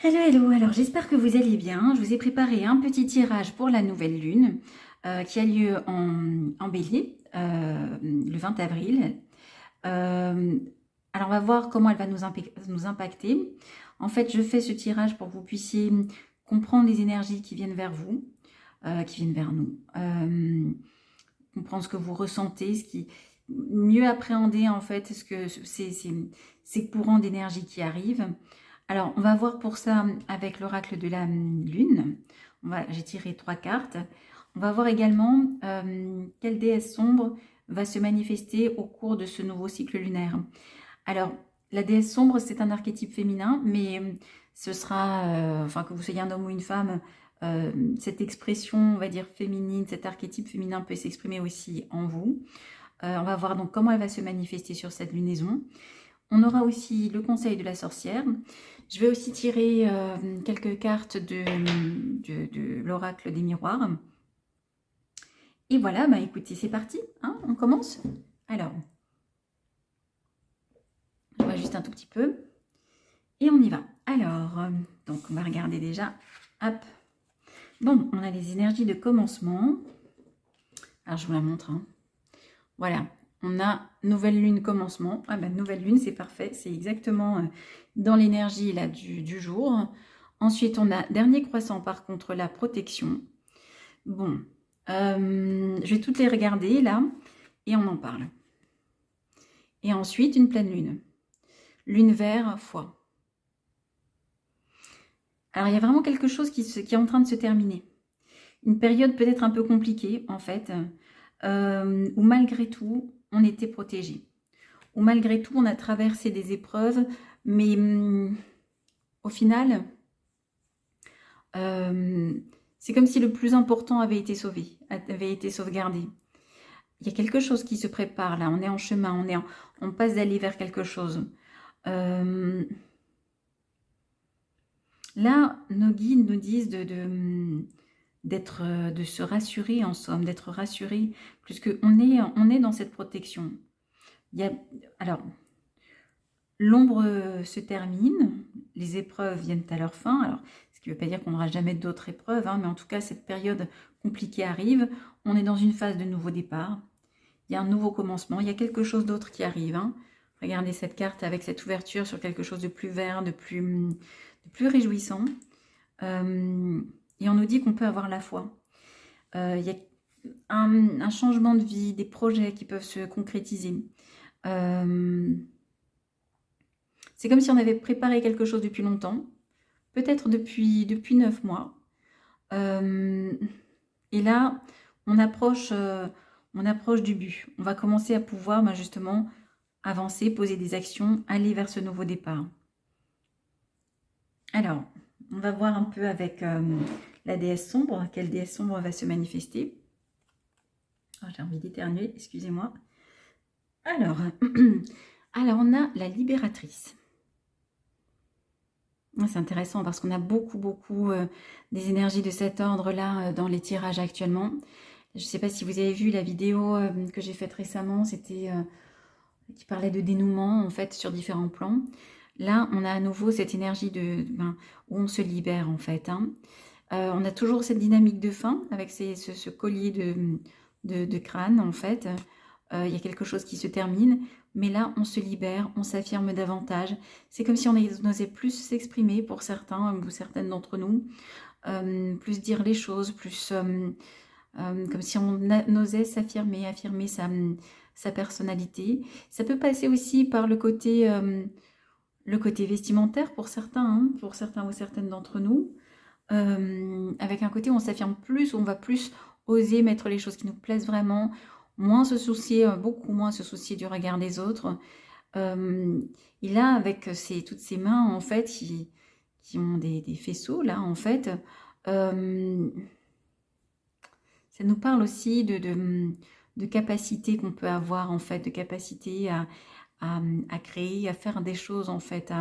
Hello, hello, alors j'espère que vous allez bien. Je vous ai préparé un petit tirage pour la nouvelle lune qui a lieu en bélier le 20 avril. Euh, alors on va voir comment elle va nous impacter. En fait, je fais ce tirage pour que vous puissiez comprendre les énergies qui viennent vers vous, qui viennent vers nous. Comprendre ce que vous ressentez, mieux appréhender en fait ces courants d'énergie qui arrivent. Alors, on va voir pour ça avec l'oracle de la lune. J'ai tiré 3 cartes. On va voir également quelle déesse sombre va se manifester au cours de ce nouveau cycle lunaire. Alors, la déesse sombre, c'est un archétype féminin, mais ce sera, enfin que vous soyez un homme ou une femme, cette expression, on va dire féminine, cet archétype féminin peut s'exprimer aussi en vous. On va voir donc comment elle va se manifester sur cette lunaison. On aura aussi le conseil de la sorcière. Je vais aussi tirer quelques cartes de l'oracle des miroirs. Et voilà, bah écoutez, c'est parti, hein, on commence. Alors, je vois juste un tout petit peu. Et on y va. Alors, donc on va regarder déjà. Hop. Bon, on a les énergies de commencement. Alors, je vous la montre. Hein. Voilà, on a nouvelle lune commencement. Ah ben, nouvelle lune, c'est parfait. C'est exactement dans l'énergie là du jour. Ensuite, on a dernier croissant, par contre, la protection. Bon, je vais toutes les regarder là et on en parle. Et ensuite, une pleine lune. Lune vert, foi. Alors, il y a vraiment quelque chose qui est en train de se terminer. Une période peut-être un peu compliquée, en fait, où malgré tout, on était protégé. Où malgré tout, on a traversé des épreuves, mais au final, c'est comme si le plus important avait été sauvé, avait été sauvegardé. Il y a quelque chose qui se prépare là, on est en chemin, on passe d'aller vers quelque chose. Là, nos guides nous disent de se rassurer en somme, d'être rassuré, puisqu'on est dans cette protection. Alors, l'ombre se termine, les épreuves viennent à leur fin. Alors, ce qui ne veut pas dire qu'on n'aura jamais d'autres épreuves, hein, mais en tout cas, cette période compliquée arrive. On est dans une phase de nouveau départ. Il y a un nouveau commencement. Il y a quelque chose d'autre qui arrive. Hein. Regardez cette carte avec cette ouverture sur quelque chose de plus vert, de plus réjouissant. Et on nous dit qu'on peut avoir la foi. Il y a un changement de vie, des projets qui peuvent se concrétiser. C'est comme si on avait préparé quelque chose depuis longtemps, peut-être depuis 9 mois. Et là, on approche du but. On va commencer à pouvoir justement avancer, poser des actions, aller vers ce nouveau départ. Alors, on va voir un peu avec la déesse sombre, quelle déesse sombre va se manifester. Oh, j'ai envie d'éternuer, excusez-moi. Alors, on a la libératrice. C'est intéressant parce qu'on a beaucoup des énergies de cet ordre-là dans les tirages actuellement. Je ne sais pas si vous avez vu la vidéo que j'ai faite récemment, c'était qui parlait de dénouement en fait sur différents plans. Là, on a à nouveau cette énergie où on se libère en fait. Hein. On a toujours cette dynamique de fin avec ce collier de crâne en fait. Il y a quelque chose qui se termine, mais là, on se libère, on s'affirme davantage. C'est comme si on n'osait plus s'exprimer pour certains ou certaines d'entre nous, plus dire les choses, plus comme si on osait s'affirmer, affirmer sa personnalité. Ça peut passer aussi par le côté vestimentaire pour certains, hein, pour certains ou certaines d'entre nous, avec un côté où on s'affirme plus, où on va plus oser mettre les choses qui nous plaisent vraiment, moins se soucier, beaucoup moins se soucier du regard des autres. Et là, avec toutes ces mains, en fait, qui ont des faisceaux, là, en fait, ça nous parle aussi de capacité qu'on peut avoir, en fait, de capacité à créer, à faire des choses, en fait,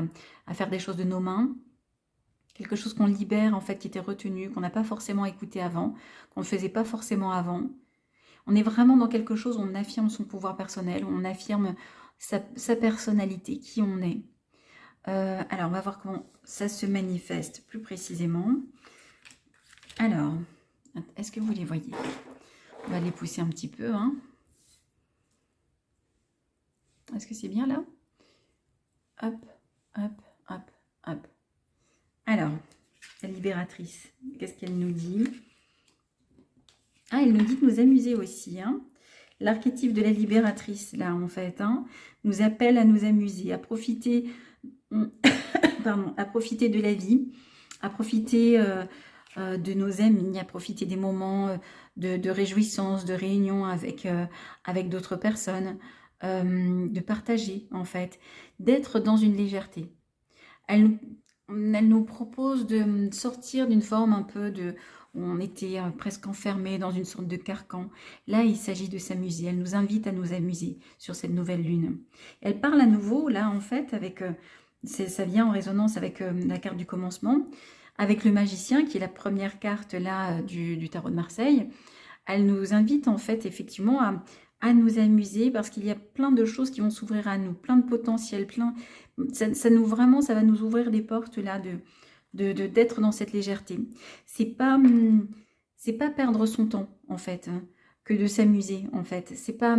à faire des choses de nos mains. Quelque chose qu'on libère, en fait, qui était retenu, qu'on n'a pas forcément écouté avant, qu'on ne faisait pas forcément avant. On est vraiment dans quelque chose où on affirme son pouvoir personnel, où on affirme sa personnalité, qui on est. Alors, on va voir comment ça se manifeste plus précisément. Alors, est-ce que vous les voyez? On va les pousser un petit peu. Hein. Est-ce que c'est bien là? Hop, hop, hop, hop. Alors, la libératrice, qu'est-ce qu'elle nous dit? Ah, elle nous dit de nous amuser aussi. Hein. L'archétype de la libératrice, là, en fait, hein, nous appelle à nous amuser, à profiter, pardon, à profiter de la vie, à profiter de nos amis, à profiter des moments de réjouissance, de réunion avec d'autres personnes, de partager, en fait, d'être dans une légèreté. Elle nous propose de sortir d'une forme un peu de... On était presque enfermés dans une sorte de carcan. Là, il s'agit de s'amuser. Elle nous invite à nous amuser sur cette nouvelle lune. Elle parle à nouveau, là, en fait, avec... ça vient en résonance avec la carte du commencement, avec le magicien, qui est la première carte, là, du tarot de Marseille. Elle nous invite, en fait, effectivement, à nous amuser, parce qu'il y a plein de choses qui vont s'ouvrir à nous, plein de potentiel, plein... Ça va nous ouvrir des portes, là, d'être dans cette légèreté. C'est pas perdre son temps, en fait, hein, que de s'amuser, en fait. C'est pas...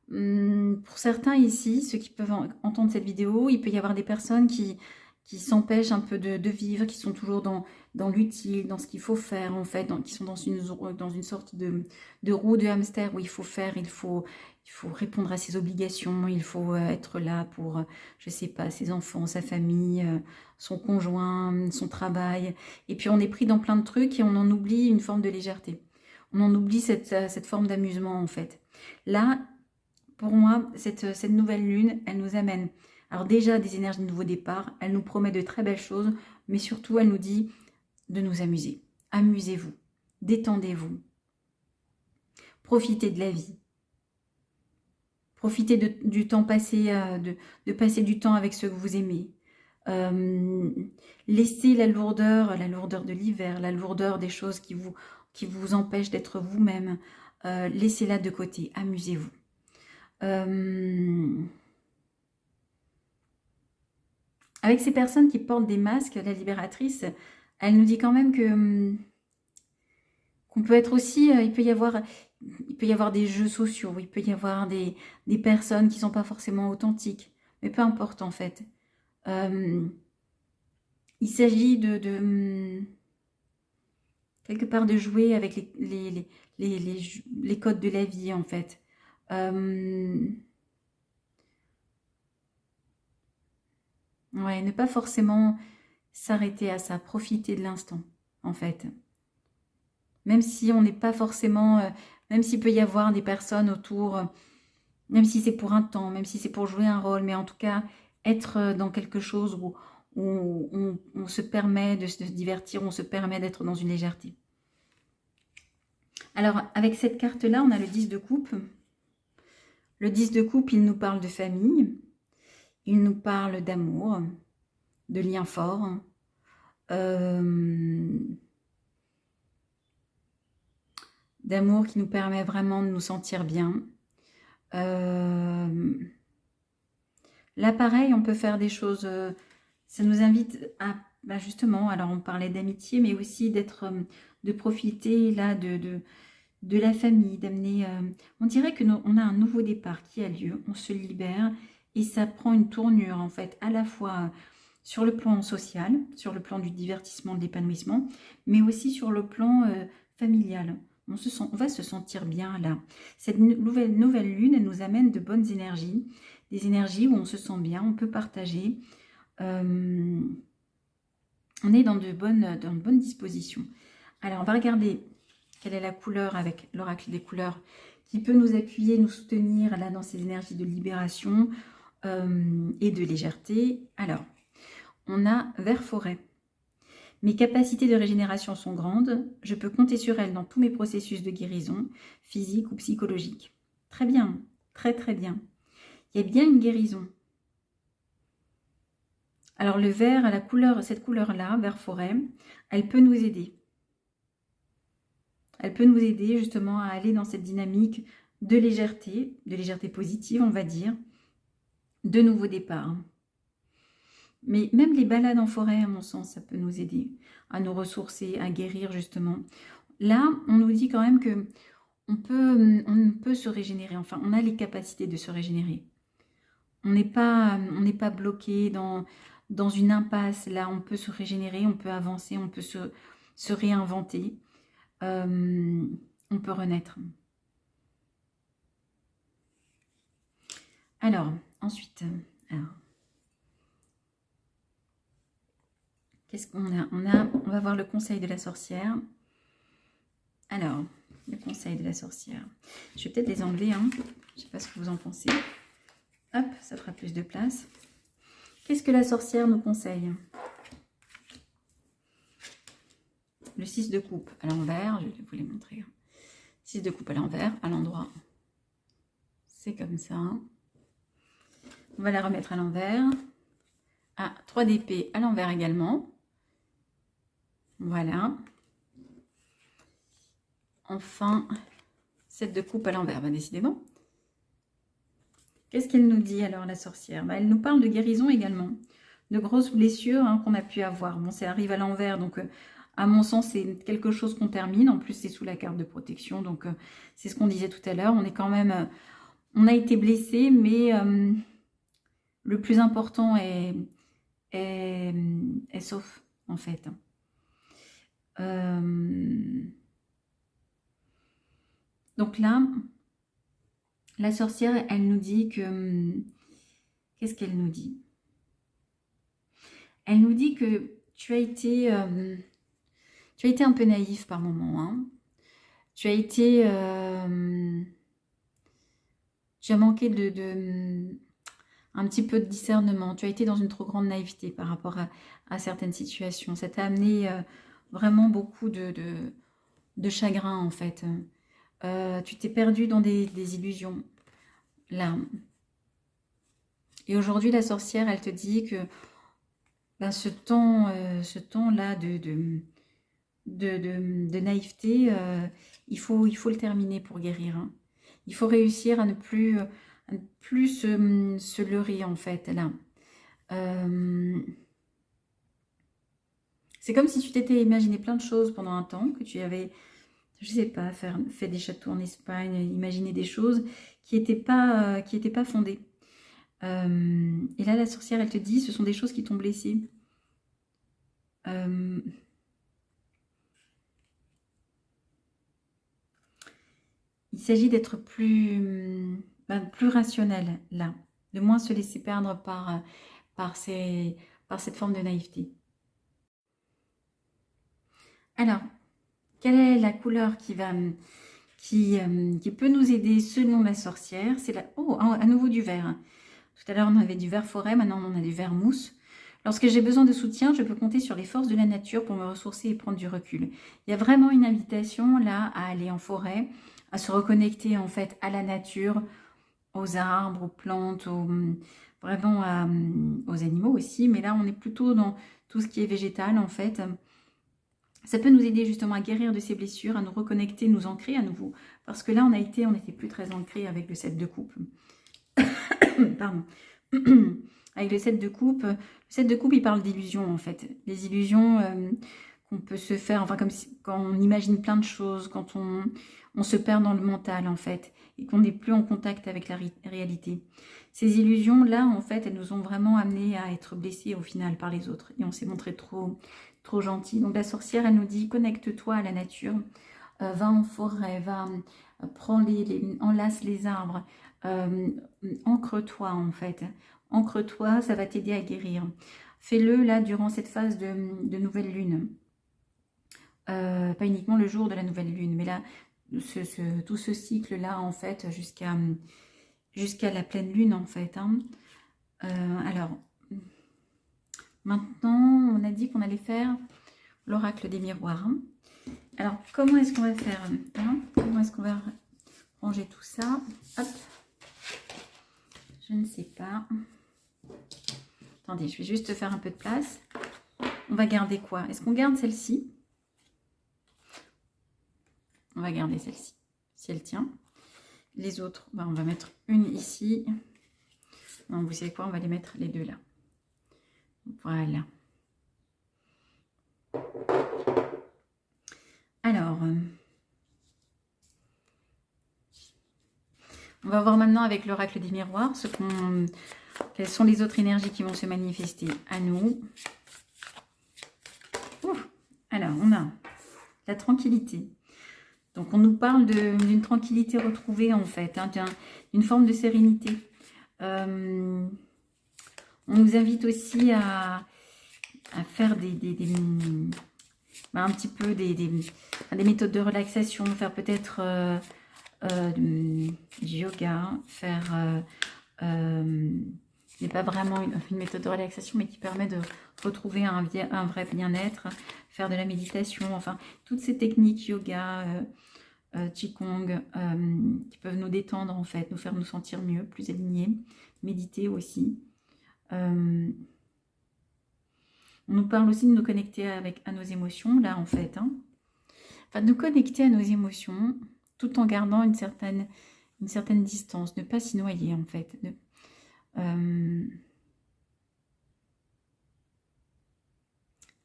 pour certains ici, ceux qui peuvent entendre cette vidéo, il peut y avoir des personnes qui s'empêchent un peu de vivre, qui sont toujours dans l'utile, dans ce qu'il faut faire, en fait, qui sont dans une sorte de roue de hamster où il faut faire, il faut répondre à ses obligations, il faut être là pour, je sais pas, ses enfants, sa famille, son conjoint, son travail. Et puis on est pris dans plein de trucs et on en oublie une forme de légèreté. On en oublie cette forme d'amusement, en fait. Là, pour moi, cette nouvelle lune, elle nous amène, alors déjà des énergies de nouveau départ, elle nous promet de très belles choses, mais surtout elle nous dit de nous amuser. Amusez-vous, détendez-vous, profitez de la vie. Profitez du temps passé, de passer du temps avec ceux que vous aimez. Laissez la lourdeur de l'hiver, la lourdeur des choses qui vous empêchent d'être vous-même. Laissez-la de côté, amusez-vous. Avec ces personnes qui portent des masques, la libératrice, elle nous dit quand même que qu'on peut être aussi, il peut y avoir des jeux sociaux, il peut y avoir des personnes qui ne sont pas forcément authentiques, mais peu importe en fait. Il s'agit de quelque part de jouer avec les codes de la vie en fait. Ouais, ne pas forcément s'arrêter à ça, profiter de l'instant, en fait. Même si on n'est pas forcément... même s'il peut y avoir des personnes autour, même si c'est pour un temps, même si c'est pour jouer un rôle, mais en tout cas, être dans quelque chose où on se permet de se divertir, on se permet d'être dans une légèreté. Alors, avec cette carte-là, on a le 10 de coupe. Le 10 de coupe, il nous parle de famille. Il nous parle d'amour, de liens forts, d'amour qui nous permet vraiment de nous sentir bien. Là, pareil, on peut faire des choses, ça nous invite à, justement, alors on parlait d'amitié, mais aussi de profiter là de la famille, d'amener, on dirait que on a un nouveau départ qui a lieu, on se libère. Et ça prend une tournure, en fait, à la fois sur le plan social, sur le plan du divertissement, de l'épanouissement, mais aussi sur le plan familial. On va se sentir bien là. Cette nouvelle lune, elle nous amène de bonnes énergies, des énergies où on se sent bien, on peut partager. On est dans de bonnes dispositions. Alors, on va regarder quelle est la couleur avec l'oracle des couleurs qui peut nous appuyer, nous soutenir là dans ces énergies de libération, et de légèreté. Alors, on a vert forêt. Mes capacités de régénération sont grandes. Je peux compter sur elles dans tous mes processus de guérison, physique ou psychologique. Très bien, très très bien. Il y a bien une guérison. Alors le vert, cette couleur-là, vert forêt, elle peut nous aider. Elle peut nous aider justement à aller dans cette dynamique de légèreté positive, on va dire, de nouveau départ. Mais même les balades en forêt, à mon sens, ça peut nous aider à nous ressourcer, à guérir justement. Là, on nous dit quand même que on peut se régénérer. Enfin, on a les capacités de se régénérer. On n'est pas bloqué dans une impasse. Là, on peut se régénérer, on peut avancer, on peut se réinventer. On peut renaître. Alors, ensuite, qu'est-ce qu'on a? On va voir le conseil de la sorcière. Alors, le conseil de la sorcière. Je vais peut-être les enlever, hein. Je ne sais pas ce que vous en pensez. Hop, ça fera plus de place. Qu'est-ce que la sorcière nous conseille? Le 6 de coupe à l'envers, je vais vous les montrer. 6 de coupe à l'envers, à l'endroit. C'est comme ça. On va la remettre à l'envers. Ah, 3 d'épée à l'envers également. Voilà. Enfin, 7 de coupe à l'envers, bah, décidément. Qu'est-ce qu'elle nous dit alors, la sorcière? Bah, elle nous parle de guérison également. De grosses blessures, hein, qu'on a pu avoir. Bon, ça arrive à l'envers, donc à mon sens, c'est quelque chose qu'on termine. En plus, c'est sous la carte de protection, donc c'est ce qu'on disait tout à l'heure. On est quand même... on a été blessé, mais le plus important est sauf, en fait. Donc là, la sorcière, elle nous dit que... Qu'est-ce qu'elle nous dit? Elle nous dit que tu as été un peu naïf par moment. Hein. Tu as été... tu as manqué un petit peu de discernement. Tu as été dans une trop grande naïveté par rapport à certaines situations. Ça t'a amené vraiment beaucoup de chagrin, en fait. Tu t'es perdu dans des illusions. Là. Et aujourd'hui, la sorcière, elle te dit que ben, ce temps-là de naïveté, il faut le terminer pour guérir. Hein. Il faut réussir à ne plus se leurrer, en fait, là. C'est comme si tu t'étais imaginé plein de choses pendant un temps, que tu avais, je sais pas, fait des châteaux en Espagne, imaginer des choses qui n'étaient pas fondées. Et là, la sorcière, elle te dit, ce sont des choses qui t'ont blessé. Il s'agit d'être plus rationnel, là. De moins se laisser perdre par cette forme de naïveté. Alors, quelle est la couleur qui peut nous aider selon la sorcière? C'est à nouveau du vert. Tout à l'heure, on avait du vert forêt, maintenant on a du vert mousse. Lorsque j'ai besoin de soutien, je peux compter sur les forces de la nature pour me ressourcer et prendre du recul. Il y a vraiment une invitation là à aller en forêt, à se reconnecter en fait à la nature, aux arbres, aux plantes, vraiment aux animaux aussi. Mais là, on est plutôt dans tout ce qui est végétal en fait. Ça peut nous aider justement à guérir de ces blessures, à nous reconnecter, nous ancrer à nouveau. Parce que là, on n'était plus très ancré avec le 7 de coupe. Pardon. Avec le 7 de coupe. Le 7 de coupe, il parle d'illusions en fait. Les illusions qu'on peut se faire, enfin comme quand on imagine plein de choses, quand on se perd dans le mental en fait, et qu'on n'est plus en contact avec la réalité. Ces illusions-là, en fait, elles nous ont vraiment amenés à être blessés au final par les autres. Et on s'est montré trop gentil. Donc la sorcière, elle nous dit, connecte-toi à la nature, va en forêt, enlace les arbres, ancre-toi en fait. Ancre-toi, ça va t'aider à guérir. Fais-le là durant cette phase de nouvelle lune. Pas uniquement le jour de la nouvelle lune, mais là, tout ce cycle-là, en fait, jusqu'à la pleine lune, en fait. Hein. Alors, maintenant, on a dit qu'on allait faire l'oracle des miroirs. Hein. Alors, comment est-ce qu'on va faire hein? Comment est-ce qu'on va ranger tout ça? Hop. Je ne sais pas. Attendez, je vais juste faire un peu de place. On va garder quoi? Est-ce qu'on garde celle-ci? On va garder celle-ci, si elle tient. Les autres, on va mettre une ici. Non, vous savez quoi? On va les mettre les deux là. Voilà. Alors, on va voir maintenant avec l'oracle des miroirs quelles sont les autres énergies qui vont se manifester à nous. Alors, on a la tranquillité. Donc, on nous parle d'une tranquillité retrouvée, en fait, hein, d'une forme de sérénité. On nous invite aussi à faire un petit peu des méthodes de relaxation, faire peut-être du yoga, faire... n'est pas vraiment une méthode de relaxation, mais qui permet de retrouver un vrai bien-être, faire de la méditation, enfin, toutes ces techniques yoga, qigong, qui peuvent nous détendre, en fait, nous faire nous sentir mieux, plus alignés, méditer aussi. On nous parle aussi de nous connecter à nos émotions, là, en fait. Hein. Enfin, de nous connecter à nos émotions, tout en gardant une certaine distance, ne pas s'y noyer, en fait.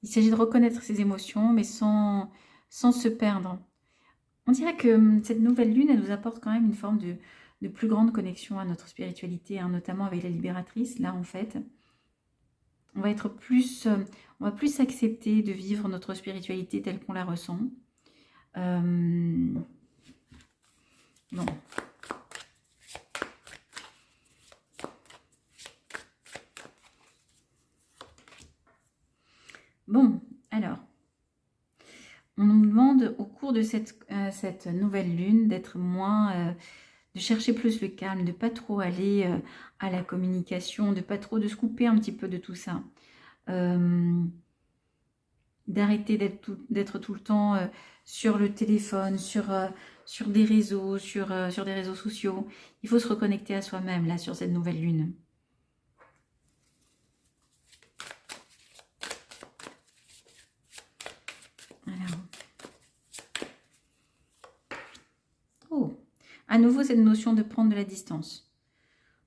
Il s'agit de reconnaître ses émotions, mais sans se perdre. On dirait que cette nouvelle lune, elle nous apporte quand même une forme de plus grande connexion à notre spiritualité, hein, notamment avec la libératrice, là, en fait. On va être plus, on va plus accepter de vivre notre spiritualité telle qu'on la ressent. Bon. Bon, alors, on nous demande au cours de cette nouvelle lune d'être moins, de chercher plus le calme, de ne pas trop aller à la communication, de se couper un petit peu de tout ça. D'arrêter d'être tout le temps sur le téléphone, sur des réseaux, sur des réseaux sociaux. Il faut se reconnecter à soi-même, là, sur cette nouvelle lune. Alors. Oh, à nouveau, cette notion de prendre de la distance.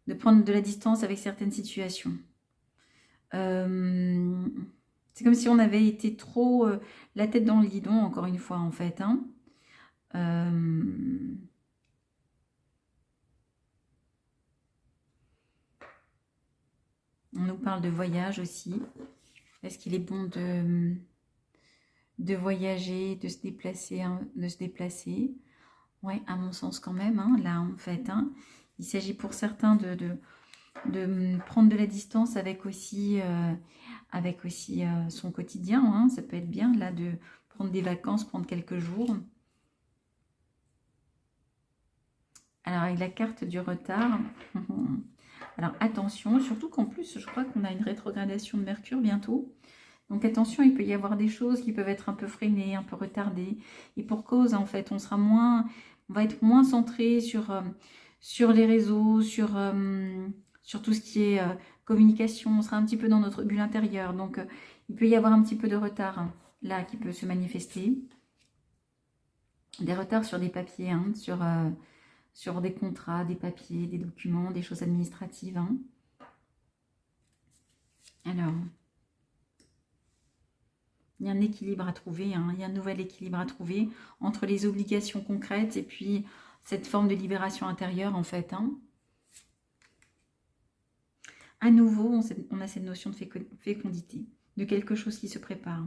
De prendre de la distance avec certaines situations. C'est comme si on avait été trop la tête dans le guidon, encore une fois, en fait. Hein. On nous parle de voyage aussi. Est-ce qu'il est bon de voyager, de se déplacer, hein, Oui, à mon sens quand même, hein, là, en fait. Hein. Il s'agit pour certains de prendre de la distance avec aussi son quotidien. Hein. Ça peut être bien, là, de prendre des vacances, prendre quelques jours. Alors, avec la carte du retard, alors attention, surtout qu'en plus, je crois qu'on a une rétrogradation de Mercure bientôt. Donc attention, il peut y avoir des choses qui peuvent être un peu freinées, un peu retardées. Et pour cause, en fait, on va être moins centré sur les réseaux, sur tout ce qui est communication. On sera un petit peu dans notre bulle intérieure. Donc, il peut y avoir un petit peu de retard, hein, là, qui peut se manifester. Des retards sur des papiers, hein, sur des contrats, des papiers, des documents, des choses administratives. Hein. Alors, il y a un équilibre à trouver, hein, il y a un nouvel équilibre à trouver entre les obligations concrètes et puis cette forme de libération intérieure, en fait. Hein. À nouveau, on a cette notion de fécondité, de quelque chose qui se prépare.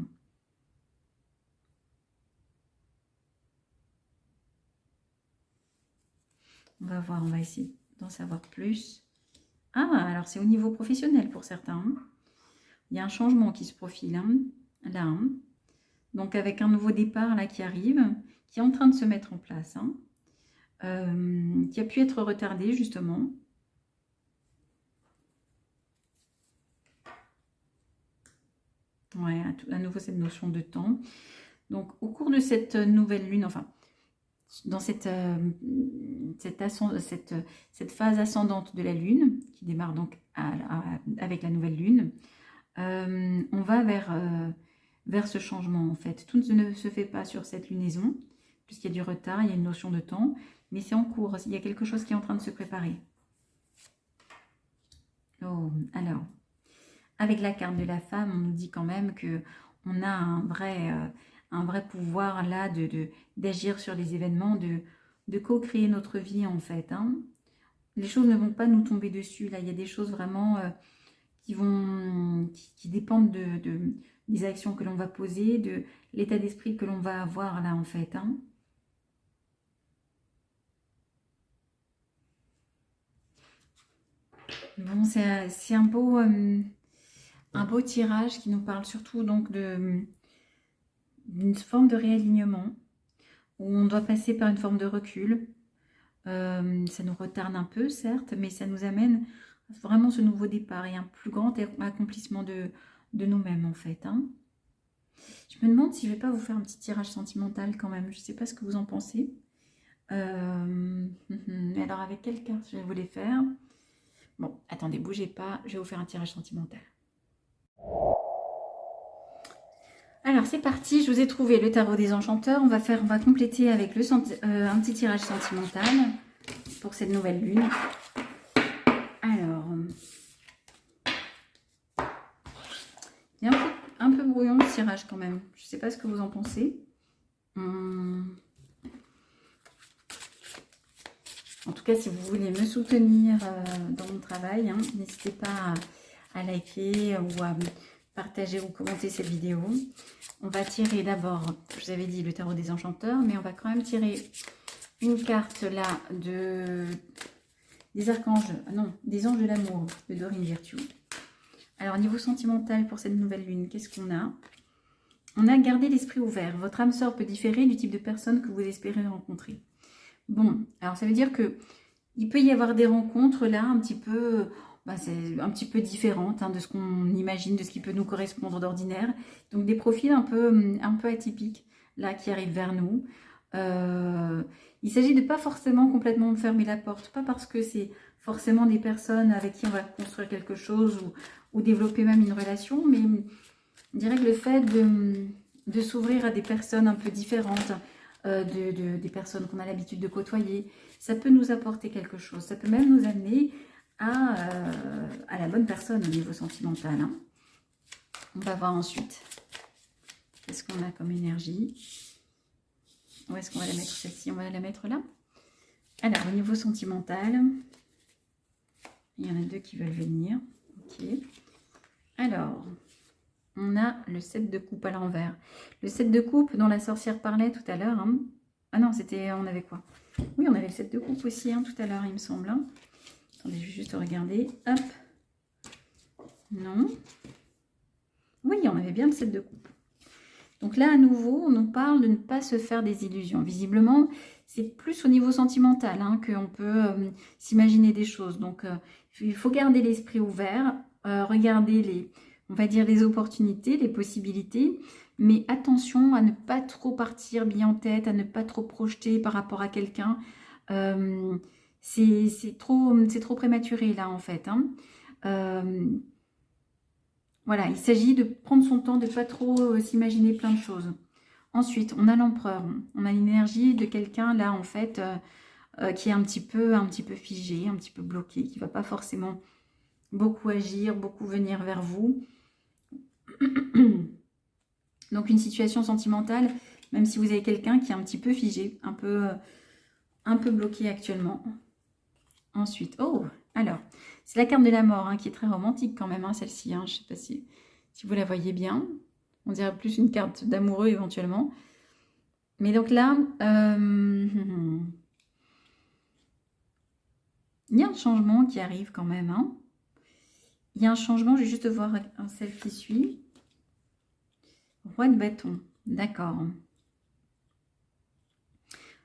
On va voir, on va essayer d'en savoir plus. Ah, alors c'est au niveau professionnel pour certains. Hein. Il y a un changement qui se profile, hein, là. Hein. Donc avec un nouveau départ là qui arrive, qui est en train de se mettre en place. Hein. Qui a pu être retardé justement. Ouais, à nouveau cette notion de temps. Donc au cours de cette nouvelle lune, enfin, dans cette phase ascendante de la lune, qui démarre donc avec la nouvelle lune, on va vers ce changement en fait. Tout ne se fait pas sur cette lunaison, puisqu'il y a du retard, il y a une notion de temps, mais c'est en cours, il y a quelque chose qui est en train de se préparer. Oh, alors, avec la carte de la femme, on nous dit quand même que on a un vrai pouvoir là d'agir sur les événements, de co-créer notre vie en fait. Hein. Les choses ne vont pas nous tomber dessus. Là, il y a des choses vraiment qui dépendent des actions que l'on va poser, de l'état d'esprit que l'on va avoir là en fait. Hein. Bon, c'est un beau tirage qui nous parle surtout donc d'une forme de réalignement où on doit passer par une forme de recul. Ça nous retarde un peu, certes, mais ça nous amène vraiment ce nouveau départ et un plus grand accomplissement de nous-mêmes, en fait. Hein. Je me demande si je ne vais pas vous faire un petit tirage sentimental quand même. Je ne sais pas ce que vous en pensez. Alors, avec quelle carte je vais vous les faire? Bon, attendez, bougez pas. Je vais vous faire un tirage sentimental. Alors, c'est parti. Je vous ai trouvé le tarot des enchanteurs. On va compléter avec un petit tirage sentimental pour cette nouvelle lune. Alors, il y a un peu brouillon le tirage quand même. Je ne sais pas ce que vous en pensez. En tout cas, si vous voulez me soutenir dans mon travail, hein, n'hésitez pas à liker ou à partager ou commenter cette vidéo. On va tirer d'abord, je vous avais dit, le tarot des enchanteurs, mais on va quand même tirer une carte là des archanges, non, des anges de l'amour de Dorine Virtue. Alors, niveau sentimental pour cette nouvelle lune, qu'est-ce qu'on a? On a gardé l'esprit ouvert. Votre âme sœur peut différer du type de personne que vous espérez rencontrer. Bon, alors ça veut dire que il peut y avoir des rencontres là un petit peu, c'est un petit peu différentes hein, de ce qu'on imagine, de ce qui peut nous correspondre d'ordinaire. Donc des profils un peu atypiques là qui arrivent vers nous. Il s'agit de pas forcément complètement fermer la porte, pas parce que c'est forcément des personnes avec qui on va construire quelque chose ou développer même une relation, mais je dirais que le fait de s'ouvrir à des personnes un peu différentes, des personnes qu'on a l'habitude de côtoyer, ça peut nous apporter quelque chose. Ça peut même nous amener à la bonne personne au niveau sentimental. Hein. On va voir ensuite. Qu'est-ce qu'on a comme énergie? Où est-ce qu'on va la mettre celle-ci? On va la mettre là. Alors, au niveau sentimental, il y en a deux qui veulent venir. Ok. Alors, on a le 7 de coupe à l'envers. Le 7 de coupe dont la sorcière parlait tout à l'heure. Hein. Ah non, on avait quoi? Oui, on avait le 7 de coupe aussi hein, tout à l'heure, il me semble. Hein. Attendez, je vais juste regarder. Hop. Non. Oui, on avait bien le 7 de coupe. Donc là, à nouveau, on nous parle de ne pas se faire des illusions. Visiblement, c'est plus au niveau sentimental hein, qu'on peut s'imaginer des choses. Donc, il faut garder l'esprit ouvert, regarder on va dire les opportunités, les possibilités, mais attention à ne pas trop partir bien en tête, à ne pas trop projeter par rapport à quelqu'un. C'est trop prématuré là en fait. Hein. Voilà, il s'agit de prendre son temps, de ne pas trop s'imaginer plein de choses. Ensuite, on a l'empereur. On a l'énergie de quelqu'un là en fait qui est un petit peu figé, un petit peu bloqué, qui ne va pas forcément beaucoup agir, beaucoup venir vers vous. Donc une situation sentimentale, même si vous avez quelqu'un qui est un petit peu figé, un peu bloqué actuellement. Ensuite, oh, alors, c'est la carte de la mort hein, qui est très romantique quand même, hein, celle-ci. Hein, je ne sais pas si vous la voyez bien. On dirait plus une carte d'amoureux éventuellement. Mais donc là, il y a un changement qui arrive quand même. Hein. Il y a un changement, je vais juste voir celle qui suit. Roi de bâton, d'accord.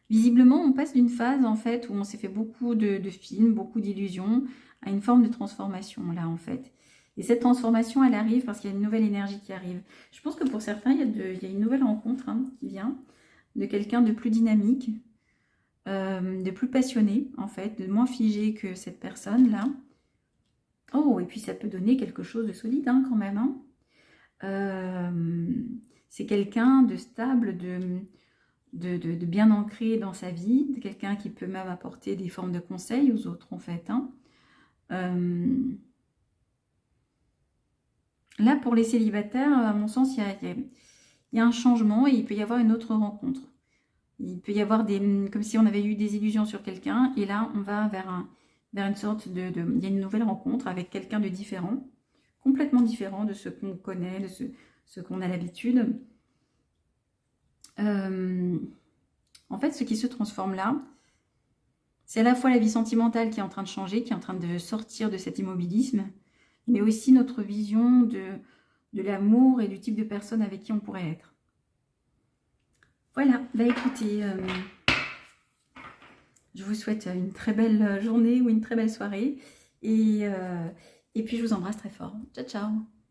Visiblement, on passe d'une phase en fait où on s'est fait beaucoup de films, beaucoup d'illusions, à une forme de transformation là en fait. Et cette transformation, elle arrive parce qu'il y a une nouvelle énergie qui arrive. Je pense que pour certains, il y a une nouvelle rencontre hein, qui vient de quelqu'un de plus dynamique, de plus passionné en fait, de moins figé que cette personne là. Oh, et puis ça peut donner quelque chose de solide hein, quand même. Hein. C'est quelqu'un de stable, de bien ancré dans sa vie, de quelqu'un qui peut même apporter des formes de conseils aux autres en fait. Hein. Là, pour les célibataires, à mon sens, il y a un changement et il peut y avoir une autre rencontre. Il peut y avoir comme si on avait eu des illusions sur quelqu'un et là, on va vers une sorte il y a une nouvelle rencontre avec quelqu'un de différent, complètement différent de ce qu'on connaît, de ce qu'on a l'habitude. En fait, ce qui se transforme là, c'est à la fois la vie sentimentale qui est en train de changer, qui est en train de sortir de cet immobilisme, mais aussi notre vision de l'amour et du type de personne avec qui on pourrait être. Voilà, bah écoutez, je vous souhaite une très belle journée ou une très belle soirée et puis je vous embrasse très fort. Ciao, ciao!